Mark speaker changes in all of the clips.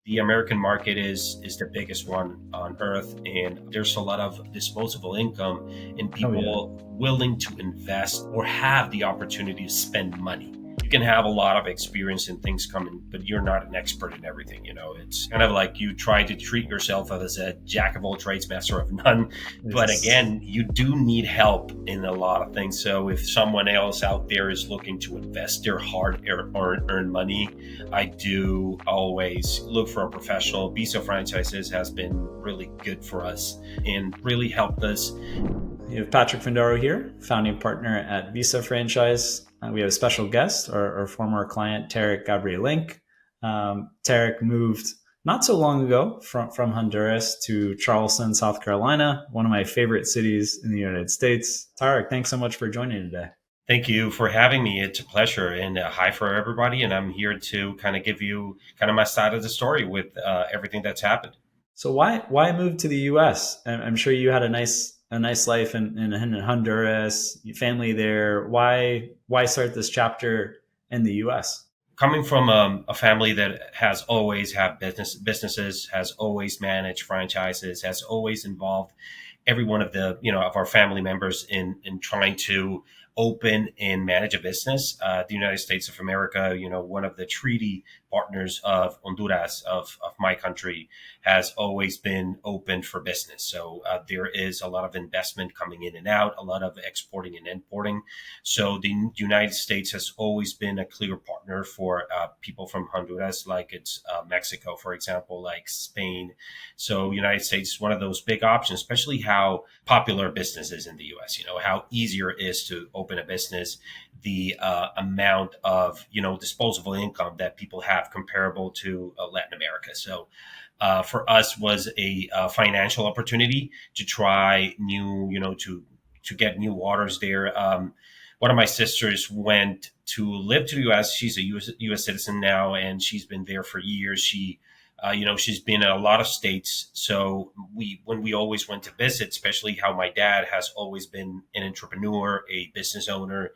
Speaker 1: The American market is the biggest one on earth, and there's a lot of disposable income and
Speaker 2: Oh yeah.
Speaker 1: people willing to invest or have the opportunity to spend money. You can have a lot of experience in things coming, but you're not an expert in everything. It's kind of like you try to treat yourself as a jack of all trades, master of none. But
Speaker 2: It's
Speaker 1: again, you do need help in a lot of things. So if someone else out there is looking to invest their hard earned money, I do always look for a professional. Visa Franchises has been really good for us and really helped us.
Speaker 2: You have Patrick Findaro here, founding partner at Visa Franchise. We have a special guest, our former client, Tarek Gabrielink. Tarek moved not so long ago from Honduras to Charleston, South Carolina, one of my favorite cities in the United States. Tarek, thanks so much for joining today.
Speaker 1: Thank you for having me. It's a pleasure, and hi for everybody. And I'm here to kind of give you kind of my side of the story with everything that's happened.
Speaker 2: So why move to the U.S.? I'm sure you had a nice life in Honduras, your family there. Why start this chapter in the U.S.?
Speaker 1: Coming from a family that has always had businesses, has always managed franchises, has always involved every one of the of our family members in trying to open and manage a business. The United States of America, one of the treaty partners of Honduras, of my country, has always been open for business. So there is a lot of investment coming in and out, a lot of exporting and importing. So the United States has always been a clear partner for people from Honduras, like it's Mexico, for example, like Spain. So United States is one of those big options, especially how popular business is in the U.S. How easier it is to open a business, the amount of disposable income that people have comparable to Latin America. So for us was a financial opportunity to try to get new waters there. One of my sisters went to live to the U.S. She's a U.S. citizen now, and she's been there for years. She's been in a lot of states. So when we always went to visit, especially how my dad has always been an entrepreneur, a business owner,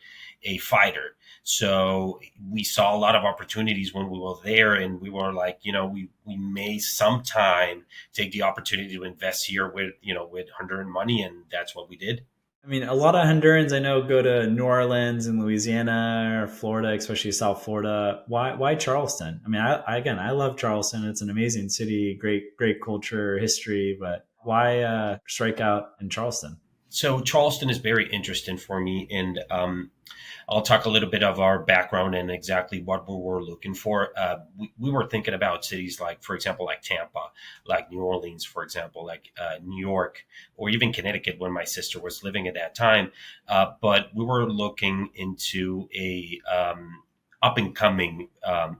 Speaker 1: a fighter. So we saw a lot of opportunities when we were there, and we were like, we may sometime take the opportunity to invest here with Honduran money, and that's what we did.
Speaker 2: I mean, a lot of Hondurans I know go to New Orleans and Louisiana or Florida, especially South Florida. Why Charleston? I mean, I love Charleston. It's an amazing city, great culture, history. But why strike out in Charleston?
Speaker 1: So Charleston is very interesting for me, and I'll talk a little bit of our background and exactly what we were looking for. We were thinking about cities like, for example, like Tampa, like New Orleans, for example, like New York, or even Connecticut when my sister was living at that time. But we were looking into a up and coming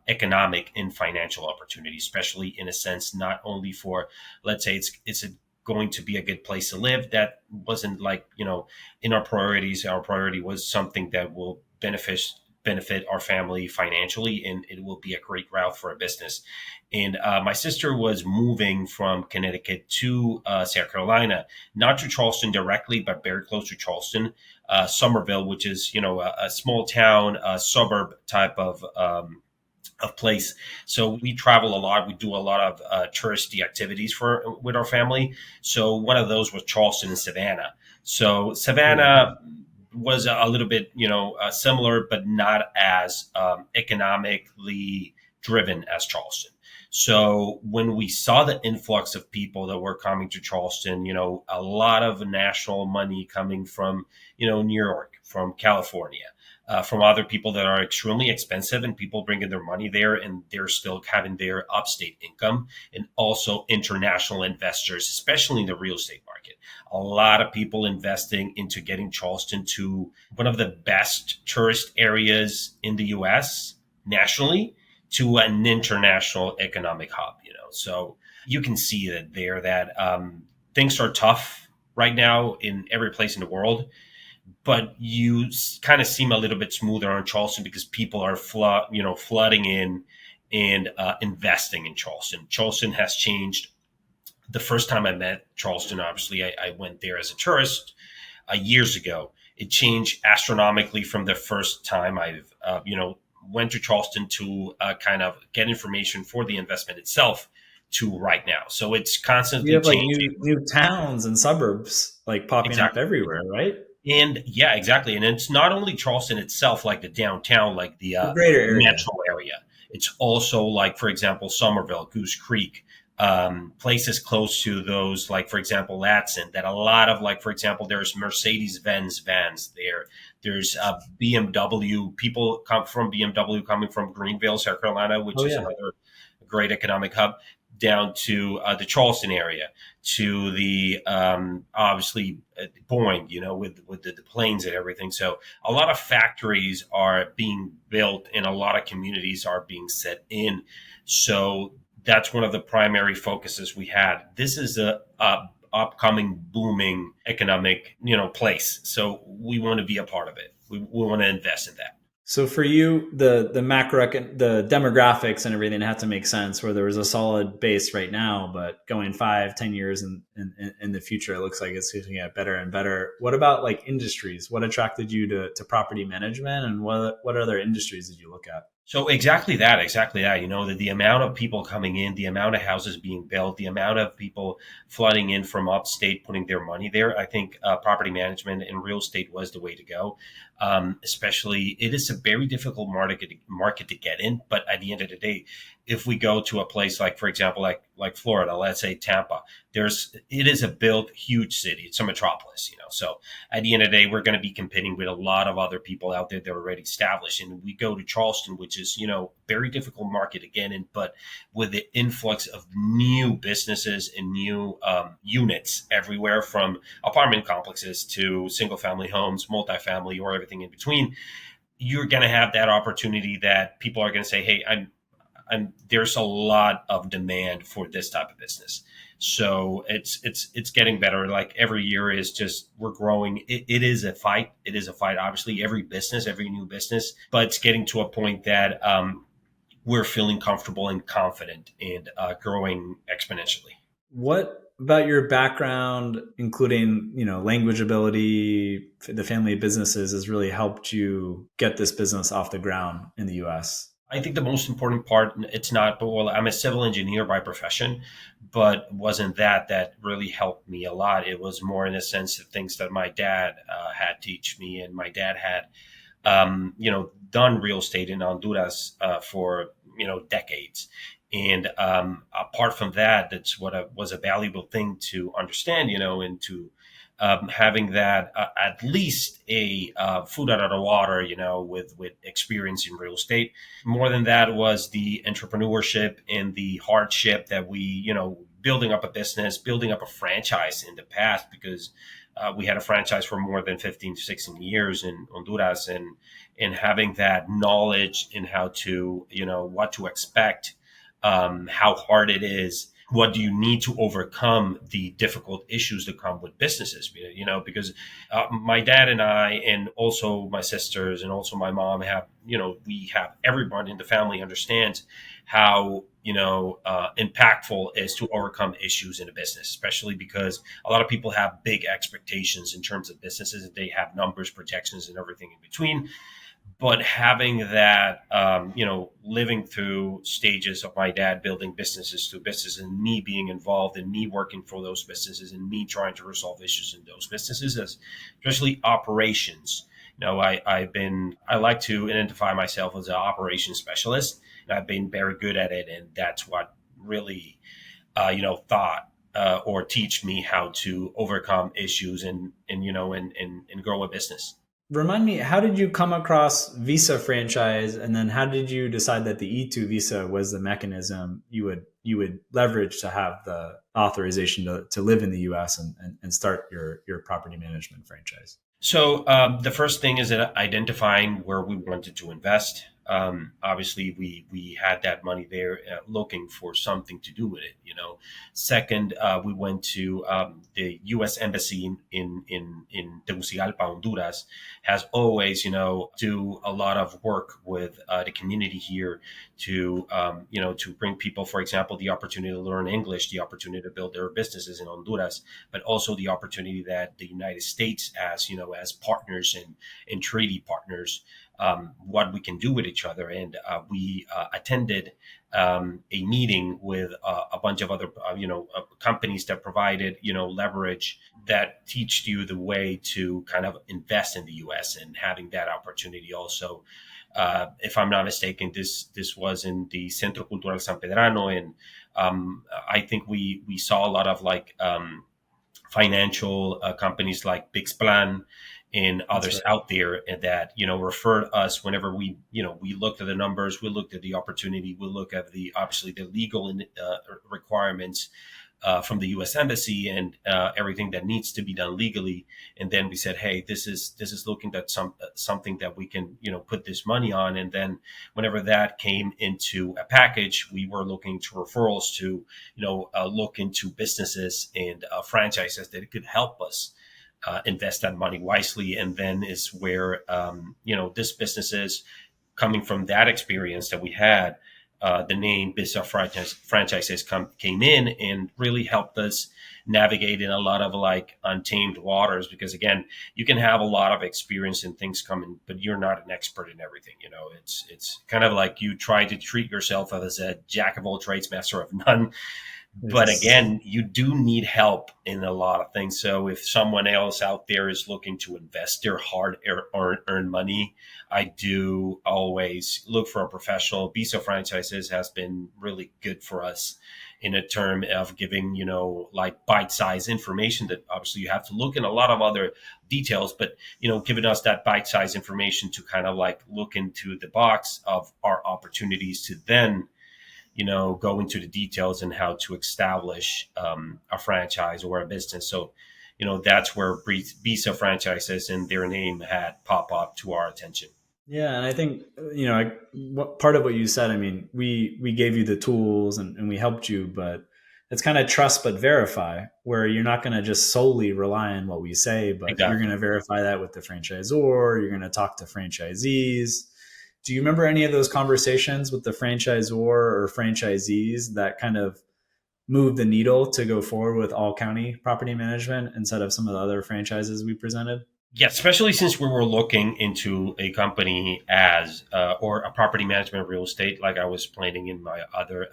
Speaker 1: economic and financial opportunity, especially in a sense, not only for, let's say it's a going to be a good place to live. That wasn't like, in our priorities. Our priority was something that will benefit our family financially, and it will be a great route for a business. And my sister was moving from Connecticut to South Carolina, not to Charleston directly, but very close to Charleston, Somerville, which is, a small town, suburb type of place. So we travel a lot. We do a lot of touristy activities with our family. So one of those was Charleston and Savannah. So Savannah was a little bit, similar, but not as economically driven as Charleston. So when we saw the influx of people that were coming to Charleston, a lot of national money coming from, New York, from California, from other people that are extremely expensive, and people bringing their money there, and they're still having their upstate income, and also international investors, especially in the real estate market. A lot of people investing into getting Charleston to one of the best tourist areas in the U.S. nationally, to an international economic hub. So you can see that things are tough right now in every place in the world. But you kind of seem a little bit smoother on Charleston because people are flooding in and investing in Charleston. Charleston has changed. The first time I met Charleston, obviously, I went there as a tourist years ago. It changed astronomically from the first time I've went to Charleston to kind of get information for the investment itself. to right now. So it's
Speaker 2: You
Speaker 1: constantly
Speaker 2: have like
Speaker 1: changing.
Speaker 2: new towns and suburbs like popping up
Speaker 1: Exactly.
Speaker 2: everywhere, right?
Speaker 1: And yeah, exactly. And it's not only Charleston itself, like the downtown, like the
Speaker 2: The greater area.
Speaker 1: metro area. It's also like, for example, Somerville, Goose Creek, places close to those, like, for example, Latson, that a lot of, like, for example, there's Mercedes-Benz vans there. There's BMW. People come from BMW coming from Greenville, South Carolina, which
Speaker 2: Oh
Speaker 1: is
Speaker 2: yeah.
Speaker 1: another great economic hub, down to the Charleston area, to the obviously Boeing, with the planes and everything. So a lot of factories are being built, and a lot of communities are being set in. So that's one of the primary focuses we had. This is a upcoming booming economic place. So we want to be a part of it. We want to invest in that.
Speaker 2: So for you, the the demographics and everything have to make sense. Where there was a solid base right now, but going 5, 10 years in the future, it looks like it's going to get better and better. What about like industries? What attracted you to property management, and what other industries did you look at?
Speaker 1: So exactly that, exactly that. The amount of people coming in, the amount of houses being built, the amount of people flooding in from upstate, putting their money there. I think property management and real estate was the way to go. Especially, it is a very difficult market to get in. But at the end of the day, if we go to a place like, for example, like Florida, let's say Tampa, it is a built huge city. It's a metropolis. So at the end of the day, we're going to be competing with a lot of other people out there that are already established. And we go to Charleston, which is, very difficult market to get in, but with the influx of new businesses and new units everywhere, from apartment complexes to single family homes, multifamily, or everything in between, you're going to have that opportunity that people are going to say, hey, there's a lot of demand for this type of business. So it's getting better. Like every year is just, we're growing. It is a fight. It is a fight. Obviously, every business, every new business, but it's getting to a point that we're feeling comfortable and confident and growing exponentially.
Speaker 2: What about your background, including language ability, the family of businesses, has really helped you get this business off the ground in the U.S.?
Speaker 1: I think the most important part, it's not, but well, I'm a civil engineer by profession, but wasn't that really helped me a lot. It was more in a sense of things that my dad had teach me, and my dad had, done real estate in Honduras for, decades. And apart from that, that's what was a valuable thing to understand, and to having that at least a foot out of the water, with experience in real estate. More than that was the entrepreneurship and the hardship that we, building up a business, building up a franchise in the past, because we had a franchise for more than 15 to 16 years in Honduras, and having that knowledge in how to, what to expect, how hard it is, what do you need to overcome the difficult issues that come with businesses, because my dad and I, and also my sisters, and also my mom have, we have, everyone in the family understands how, impactful it is to overcome issues in a business, especially because a lot of people have big expectations in terms of businesses, and they have numbers, projections, and everything in between. But having that, living through stages of my dad building businesses to businesses, and me being involved, and me working for those businesses, and me trying to resolve issues in those businesses, especially operations. I like to identify myself as an operations specialist, and I've been very good at it. And that's what really, thought, or teach me how to overcome issues, and grow a business.
Speaker 2: Remind me, how did you come across Visa franchise, and then how did you decide that the E-2 visa was the mechanism you would leverage to have the authorization to live in the U.S. and start your property management franchise?
Speaker 1: So the first thing is that identifying where we wanted to invest. Obviously, we had that money there, looking for something to do with it. Second, we went to the U.S. Embassy in Tegucigalpa, Honduras. Has always, do a lot of work with the community here to, to bring people, for example, the opportunity to learn English, the opportunity to build their businesses in Honduras, but also the opportunity that the United States, as partners and treaty partners, what we can do with each other. And we attended a meeting with a bunch of other, companies that provided, leverage that teach you the way to kind of invest in the U.S. and having that opportunity also. If I'm not mistaken, this was in the Centro Cultural San Pedrano, and I think we saw a lot of like financial companies like Bixplan and
Speaker 2: That's
Speaker 1: others
Speaker 2: right.
Speaker 1: out there that referred us whenever we looked at the numbers, we looked at the opportunity, we look at the obviously the legal requirements from the U.S. Embassy and everything that needs to be done legally. And then we said, hey, this is looking at something that we can put this money on. And then whenever that came into a package, we were looking to referrals to look into businesses and franchises that could help us invest that money wisely. And then is where this businesses coming from that experience that we had, the name Business Franchises came in and really helped us navigate in a lot of like untamed waters. Because again, you can have a lot of experience in things coming, but you're not an expert in everything. It's kind of like you try to treat yourself as a jack of all trades, master of none. But
Speaker 2: It's
Speaker 1: again, you do need help in a lot of things. So if someone else out there is looking to invest their hard earned money, I do always look for a professional. Visa Franchises has been really good for us in a term of giving, like bite-sized information that obviously you have to look in a lot of other details, but, giving us that bite-sized information to kind of like look into the box of our opportunities to then go into the details and how to establish a franchise or a business. So, that's where Visa Franchises and their name had pop up to our attention.
Speaker 2: Yeah, and I think part of what you said. I mean, we gave you the tools and we helped you, but it's kind of trust but verify, where you're not going to just solely rely on what we say, but you're going
Speaker 1: Exactly.
Speaker 2: to verify that with the franchisor. You're going to talk to franchisees. Do you remember any of those conversations with the franchisor or franchisees that kind of moved the needle to go forward with all county property management instead of some of the other franchises we presented?
Speaker 1: Yeah, especially since we were looking into a company as or a property management real estate, like I was planning in my other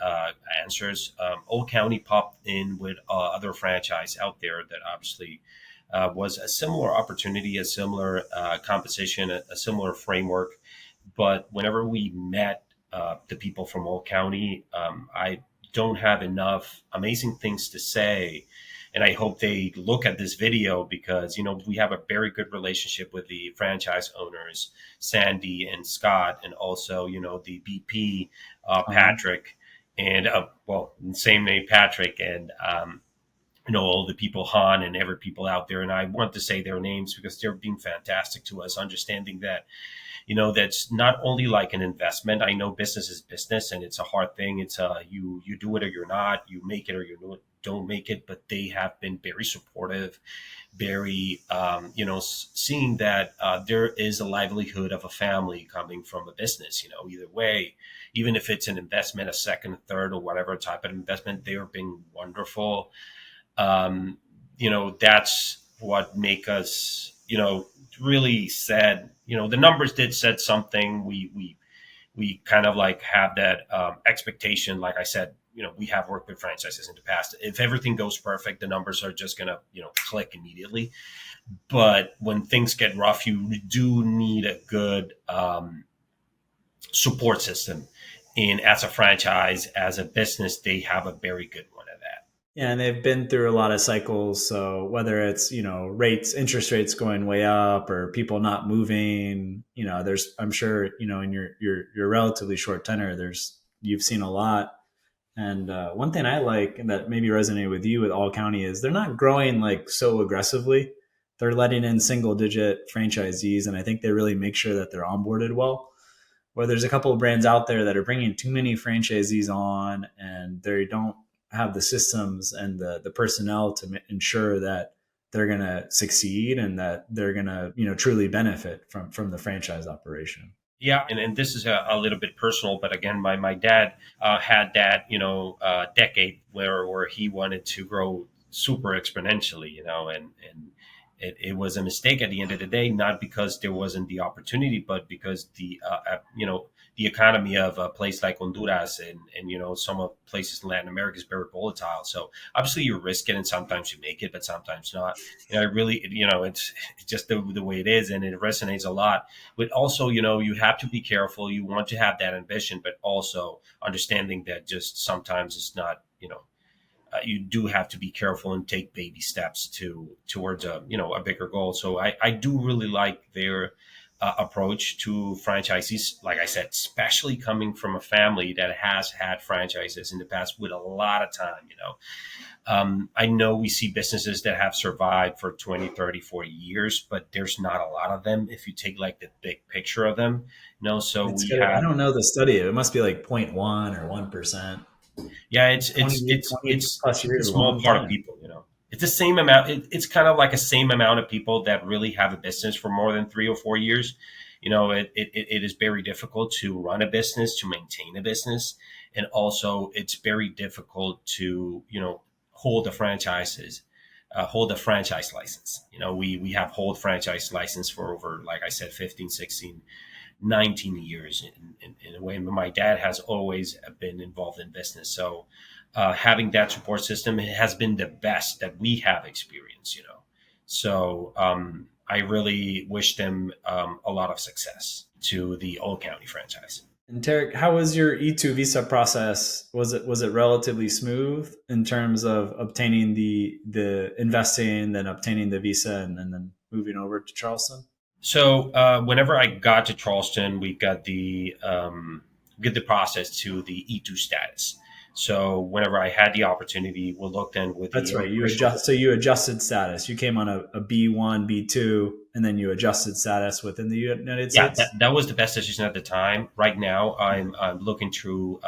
Speaker 1: answers. Old County popped in with other franchise out there that obviously was a similar opportunity, a similar composition, a similar framework. But whenever we met the people from Old County, I don't have enough amazing things to say, and I hope they look at this video because we have a very good relationship with the franchise owners, Sandy and Scott, and also the VP, Patrick, and same name Patrick, and all the people, Han, and every people out there. And I want to say their names because they're being fantastic to us, understanding that that's not only like an investment. I know business is business and it's a hard thing. It's you do it or you're not, you make it or you don't make it. But they have been very supportive, very seeing that there is a livelihood of a family coming from a business. Either way, even if it's an investment, a second, third, or whatever type of investment, they are being wonderful. That's what make us really said, the numbers did said something. We kind of like have that expectation. Like I said, we have worked with franchises in the past. If everything goes perfect, the numbers are just gonna click immediately. But when things get rough, you do need a good support system. And as a franchise, as a business, they have a very good one at that.
Speaker 2: Yeah, and they've been through a lot of cycles. So whether it's interest rates going way up, or people not moving, there's I'm sure in your relatively short tenure, you've seen a lot. And one thing I like that maybe resonated with you with All County is they're not growing like so aggressively. They're letting in single digit franchisees, and I think they really make sure that they're onboarded well. Where there's a couple of brands out there that are bringing too many franchisees on, and they don't have the systems and the personnel to ensure that they're going to succeed and that they're going to truly benefit from the franchise operation.
Speaker 1: Yeah, and this is a little bit personal, but again, my dad had that decade where he wanted to grow super exponentially, and it was a mistake at the end of the day, not because there wasn't the opportunity, but because the the economy of a place like Honduras and some of places in Latin America is very volatile. So obviously you risk it, and sometimes you make it, but sometimes not. I really, it's just the way it is, and it resonates a lot. But also, you have to be careful. You want to have that ambition, but also understanding that just sometimes it's not. You do have to be careful and take baby steps towards a bigger goal. So I do really like their approach to franchisees. Like I said, especially coming from a family that has had franchises in the past with a lot of time. I know we see businesses that have survived for 20, 30, 40 years, but there's not a lot of them if you take like the big picture of them. So
Speaker 2: It's
Speaker 1: we
Speaker 2: good. I
Speaker 1: have.
Speaker 2: don't know the study. It must be like zero point 0.1 or 1%.
Speaker 1: Yeah, it's it's
Speaker 2: 20,
Speaker 1: it's
Speaker 2: 20
Speaker 1: it's
Speaker 2: plus
Speaker 1: it's a
Speaker 2: years, a
Speaker 1: small
Speaker 2: long
Speaker 1: part of
Speaker 2: time.
Speaker 1: people. It's the same amount. It's kind of like a same amount of people that really have a business for more than 3 or 4 years. It is very difficult to run a business, to maintain a business, and also it's very difficult to hold the franchises. Hold a franchise license. We have hold franchise license for over, like I said, 15, 16, 19 years in a way. But my dad has always been involved in business. So having that support system has been the best that we have experienced. So I really wish them a lot of success to the Old County franchise.
Speaker 2: And Tarek, how was your E-2 visa process? Was it relatively smooth in terms of obtaining the investing, then obtaining the visa, and then moving over to Charleston?
Speaker 1: So whenever I got to Charleston, we got the process to the E2 status. So whenever I had the opportunity, we looked in with the
Speaker 2: That's right.
Speaker 1: immigration.
Speaker 2: You adjusted status. You came on a B1, B2, and then you adjusted status within the United
Speaker 1: Yeah, that,
Speaker 2: States.
Speaker 1: that was the best decision at the time. Right now, I'm looking through.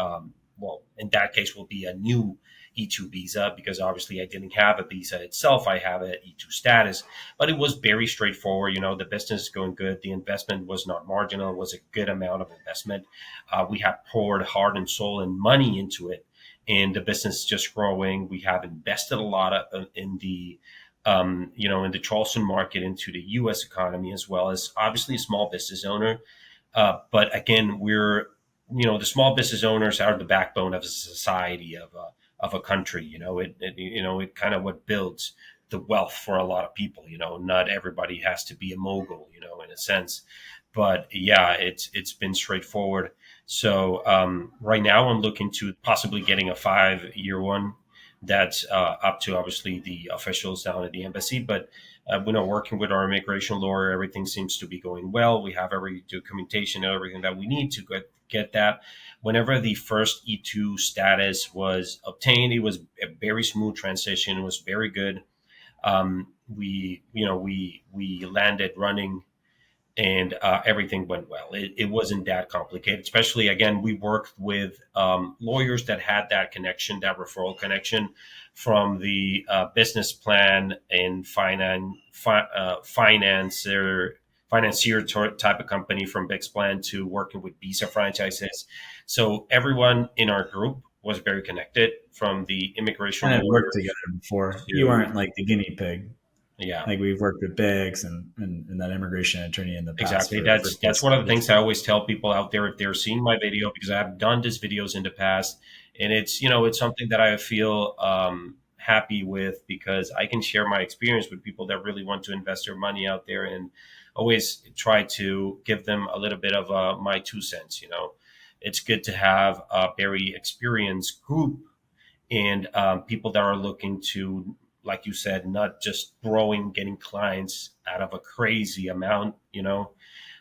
Speaker 1: Well, in that case, will be a new E2 visa because obviously I didn't have a visa itself. I have an E2 status, but it was very straightforward. The business is going good. The investment was not marginal. It was a good amount of investment. We have poured heart and soul and money into it, and the business is just growing. We have invested a lot in in the Charleston market, into the U.S. economy, as well as obviously a small business owner. But again, the small business owners are the backbone of a society, of a country. It kind of what builds the wealth for a lot of people. Not everybody has to be a mogul, in a sense. But yeah, it's been straightforward. So right now, I'm looking to possibly getting a 5-year one. That's up to obviously the officials down at the embassy. But working with our immigration lawyer, everything seems to be going well. We have every documentation and everything that we need to get that. Whenever the first E2 status was obtained, it was a very smooth transition. It was very good. We landed running, and everything went well. It wasn't that complicated. Especially, again, we worked with lawyers that had that connection, that referral connection, from the business plan and financier type of company from Bix Plan to working with visa franchises. So everyone in our group was very connected, from the immigration
Speaker 2: And it worked
Speaker 1: lawyers
Speaker 2: together before. You
Speaker 1: to.
Speaker 2: weren't like the guinea pig.
Speaker 1: Yeah.
Speaker 2: Like we've worked with Biggs and that immigration attorney in the past
Speaker 1: Exactly.
Speaker 2: for
Speaker 1: That's one of the
Speaker 2: decades.
Speaker 1: things I always tell people out there if they're seeing my video, because I've done these videos in the past, and it's something that I feel happy with, because I can share my experience with people that really want to invest their money out there, and always try to give them a little bit of my 2 cents. It's good to have a very experienced group, and people that are looking to, like you said, not just growing, getting clients out of a crazy amount.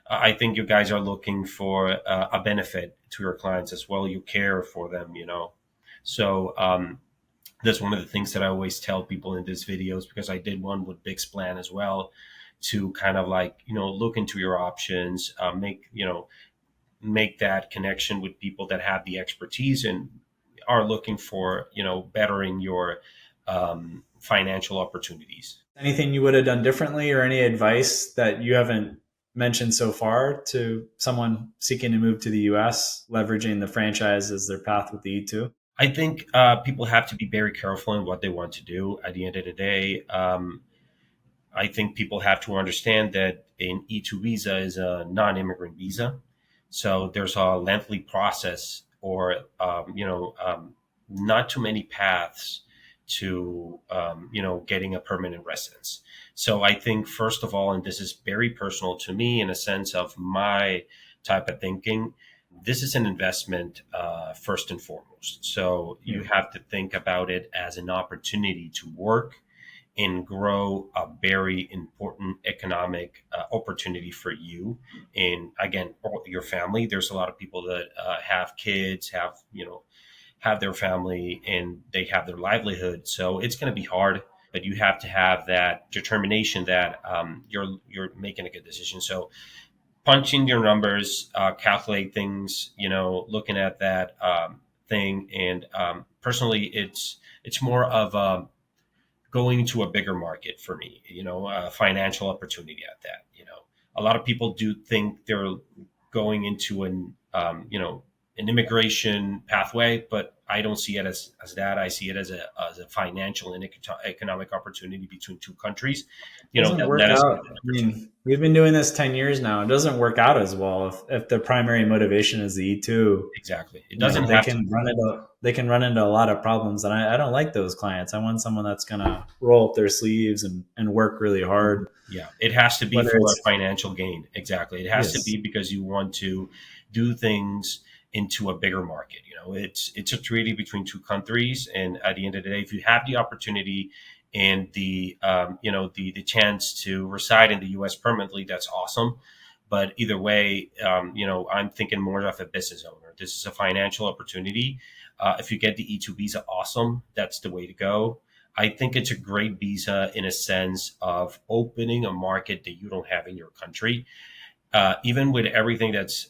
Speaker 1: I think you guys are looking for a benefit to your clients as well. You care for them. So that's one of the things that I always tell people in these videos, because I did one with Big's Plan as well, to kind of like, look into your options, make that connection with people that have the expertise and are looking for, bettering your financial opportunities.
Speaker 2: Anything you would have done differently, or any advice that you haven't mentioned so far to someone seeking to move to the US, leveraging the franchise as their path with the E2?
Speaker 1: I think people have to be very careful in what they want to do at the end of the day. I think people have to understand that an E2 visa is a non immigrant visa. So there's a lengthy process, or not too many paths to getting a permanent residence. So I think, first of all, and this is very personal to me in a sense of my type of thinking, this is an investment, first and foremost. So you
Speaker 2: Yeah.
Speaker 1: have to think about it as an opportunity to work and grow a very important economic opportunity for you, and again, your family. There's a lot of people that have kids, have their family, and they have their livelihood. So it's going to be hard, but you have to have that determination that you're making a good decision. So punching your numbers, calculate things, looking at that thing, and personally, it's more of going to a bigger market for me, a financial opportunity at that. A lot of people do think they're going into an immigration pathway, but I don't see it as that. I see it as a financial and economic opportunity between two countries,
Speaker 2: Doesn't
Speaker 1: that
Speaker 2: work
Speaker 1: let us
Speaker 2: out.
Speaker 1: get that
Speaker 2: I
Speaker 1: opportunity.
Speaker 2: mean, we've been doing this 10 years now. It doesn't work out as well if the primary motivation is the E2.
Speaker 1: Exactly. It
Speaker 2: You know,
Speaker 1: doesn't
Speaker 2: they
Speaker 1: have to.
Speaker 2: can run into a lot of problems, and I don't like those clients. I want someone that's gonna roll up their sleeves and work really hard.
Speaker 1: Yeah, it has to be
Speaker 2: Whether
Speaker 1: for a
Speaker 2: it's
Speaker 1: financial gain. Exactly. It has to
Speaker 2: yes,
Speaker 1: be because you want to do things into a bigger market. It's a treaty between two countries, and at the end of the day, if you have the opportunity and the chance to reside in the U.S. permanently, that's awesome. But either way, I'm thinking more of a business owner. This is a financial opportunity. If you get the E-2 visa, awesome. That's the way to go. I think it's a great visa in a sense of opening a market that you don't have in your country. Even with everything that's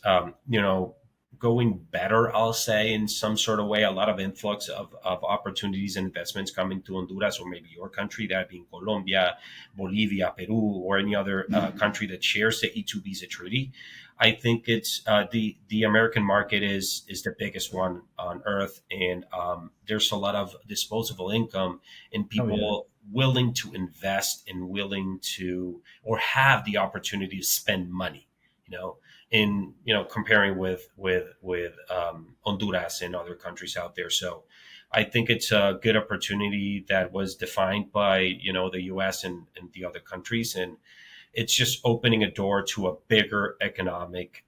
Speaker 1: going better, I'll say, in some sort of way, a lot of influx of opportunities and investments coming to Honduras, or maybe your country, that being Colombia, Bolivia, Peru, or any other country that shares the E-2 visa treaty. I think it's the American market is the biggest one on earth, and there's a lot of disposable income and
Speaker 2: oh yeah,
Speaker 1: people willing to invest and willing to, or have the opportunity to spend money, you know in comparing with Honduras and other countries out there. So I think it's a good opportunity that was defined by the US and the other countries, and it's just opening a door to a bigger economic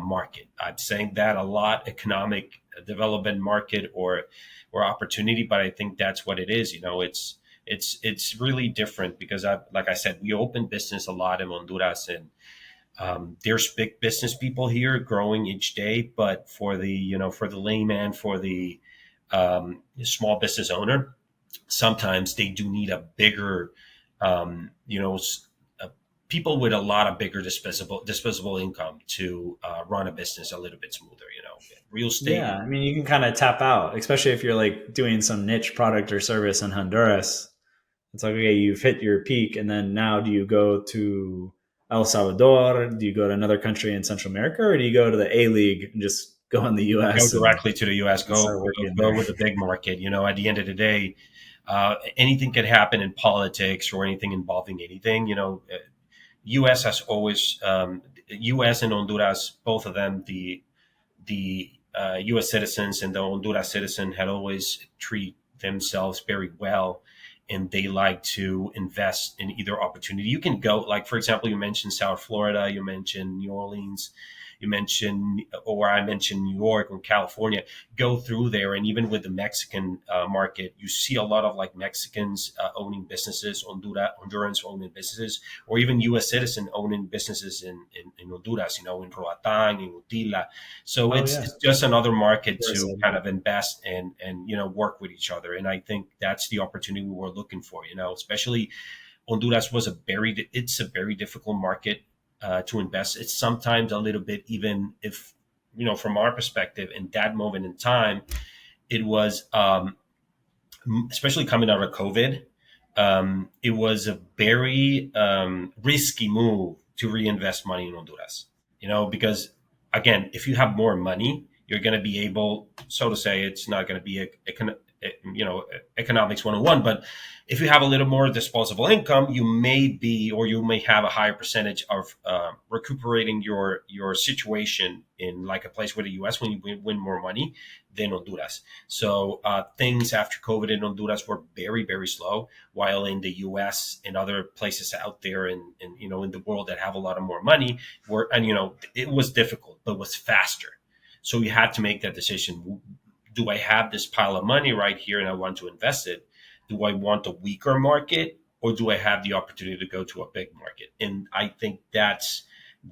Speaker 1: market. I'm saying that a lot, economic development market, or opportunity, but I think that's what it is. It's really different because like I said, we open business a lot in Honduras, and there's big business people here growing each day, but for the layman, for the small business owner, sometimes they do need a bigger, um, you know, s- people with a lot of bigger disposable income to run a business a little bit smoother. Real estate.
Speaker 2: yeah. I mean, you can kind of tap out, especially if you're like doing some niche product or service in Honduras. It's like, okay, you've hit your peak, and then now do you go to El Salvador? Do you go to another country in Central America, or do you go to the A League and just go in the
Speaker 1: Go
Speaker 2: U.S.
Speaker 1: directly to the U.S.
Speaker 2: and
Speaker 1: Go
Speaker 2: start
Speaker 1: go,
Speaker 2: working
Speaker 1: go
Speaker 2: there?
Speaker 1: with the big market. At the end of the day, anything could happen in politics or anything involving anything. U.S. has always U.S. and Honduras, both of them, the U.S. citizens and the Honduras citizen had always treat themselves very well, and they like to invest in either opportunity. You can go, like for example, you mentioned South Florida, you mentioned New Orleans, you mentioned, or I mentioned New York and California. Go through there, and even with the Mexican market, you see a lot of like Mexicans owning businesses, Hondurans owning businesses, or even U.S. citizen owning businesses in Honduras. In Roatan, in Utila. So
Speaker 2: Oh
Speaker 1: it's,
Speaker 2: yeah,
Speaker 1: it's just another market
Speaker 2: Honduras,
Speaker 1: to kind of invest and work with each other. And I think that's the opportunity we were looking for. Especially Honduras it's a very difficult market to invest. It's sometimes a little bit, even if from our perspective in that moment in time, it was especially coming out of COVID. It was a very risky move to reinvest money in Honduras, because again, if you have more money, you're going to be able, so to say, it's not going to be economics 101. But if you have a little more disposable income, you may have a higher percentage of recuperating your situation in like a place where the U.S. when you win more money than Honduras. So things after COVID in Honduras were very, very slow, while in the U.S. and other places out there in the world that have a lot of more money it was difficult, but was faster. So we had to make that decision. Do I have this pile of money right here and I want to invest it? Do I want a weaker market, or do I have the opportunity to go to a big market? And I think that's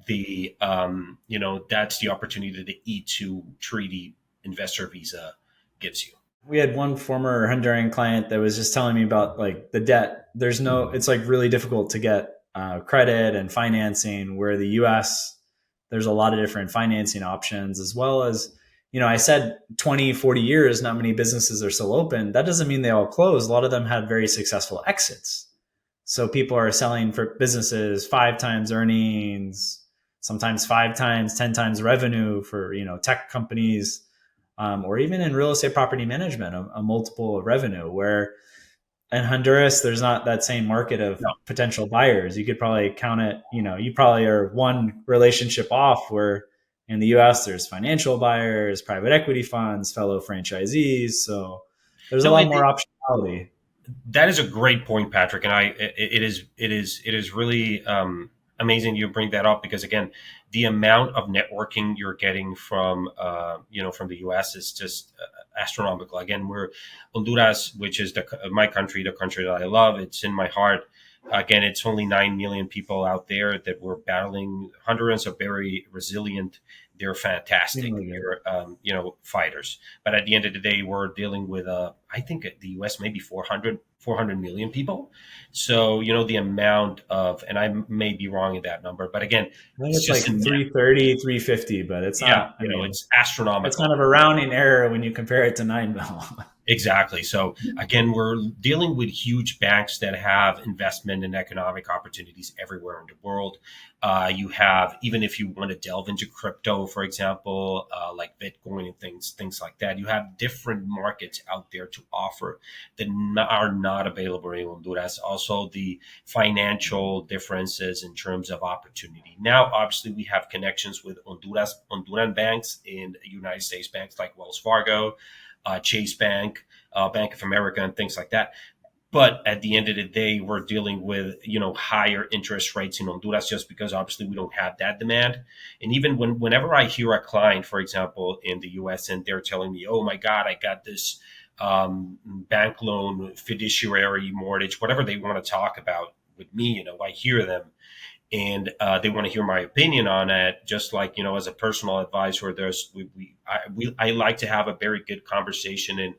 Speaker 1: that's the opportunity that the E-2 treaty investor visa gives you.
Speaker 2: We had one former Honduran client that was just telling me about like the debt. It's like really difficult to get credit and financing, where the US, there's a lot of different financing options, as well as, I said 20, 40 years, not many businesses are still open. That doesn't mean they all close. A lot of them had very successful exits. So people are selling for businesses 5 times earnings, sometimes 5 times, 10 times revenue for, tech companies, or even in real estate property management, a multiple of revenue, where in Honduras, there's not that same market of potential buyers. You could probably count it, you probably are one relationship off, where in the US, there's financial buyers, private equity funds, fellow franchisees. So there's a lot more optionality.
Speaker 1: That is a great point, Patrick. And it is really amazing you bring that up, because again, the amount of networking you're getting from the US is just astronomical. Again, we're Honduras, which is my country, the country that I love. It's in my heart. Again, it's only 9 million people out there that we're battling. Hondurans are very resilient. They're fantastic. They're, fighters. But at the end of the day, we're dealing with, I think the U.S. maybe 400 million people. So, the amount of, and I may be wrong in that number, but again,
Speaker 2: I think it's like 330, 350, but it's not,
Speaker 1: it's astronomical.
Speaker 2: It's kind of a rounding error when you compare it to 9 mil.
Speaker 1: Exactly. So again, we're dealing with huge banks that have investment and economic opportunities everywhere in the world. You have, even if you want to delve into crypto, for example, like Bitcoin and things like that, you have different markets out there to offer that are not available in Honduras. Also, the financial differences in terms of opportunity. Now, obviously, we have connections with Honduran banks and United States banks like Wells Fargo, Chase Bank, Bank of America, and things like that. But at the end of the day, we're dealing with, higher interest rates in Honduras, just because obviously we don't have that demand. And even whenever I hear a client, for example, in the US, and they're telling me, oh my God, I got this bank loan, fiduciary mortgage, whatever they want to talk about with me, I hear them. And they want to hear my opinion on it, just like, as a personal advisor, I like to have a very good conversation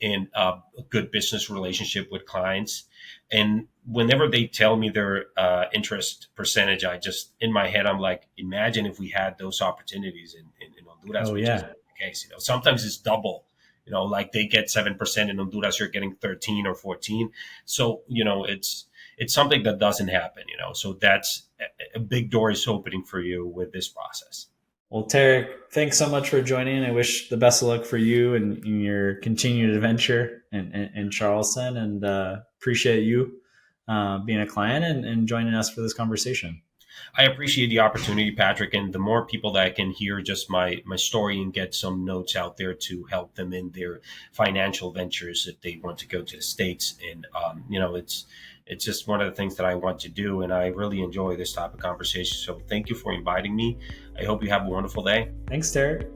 Speaker 1: and a good business relationship with clients. And whenever they tell me their interest percentage, in my head, I'm like, imagine if we had those opportunities in Honduras.
Speaker 2: Oh, yeah.
Speaker 1: Is the case. Sometimes it's double. Like they get 7% in Honduras, you're getting 13 or 14. So, it's something that doesn't happen, so that's a big door is opening for you with this process.
Speaker 2: Well, Tarek, thanks so much for joining. I wish the best of luck for you and in your continued adventure in Charleston, and appreciate you being a client and joining us for this conversation.
Speaker 1: I appreciate the opportunity, Patrick, and the more people that can hear just my story and get some notes out there to help them in their financial ventures if they want to go to the States. And, it's just one of the things that I want to do, and I really enjoy this type of conversation. So thank you for inviting me. I hope you have a wonderful day.
Speaker 2: Thanks, Tarek.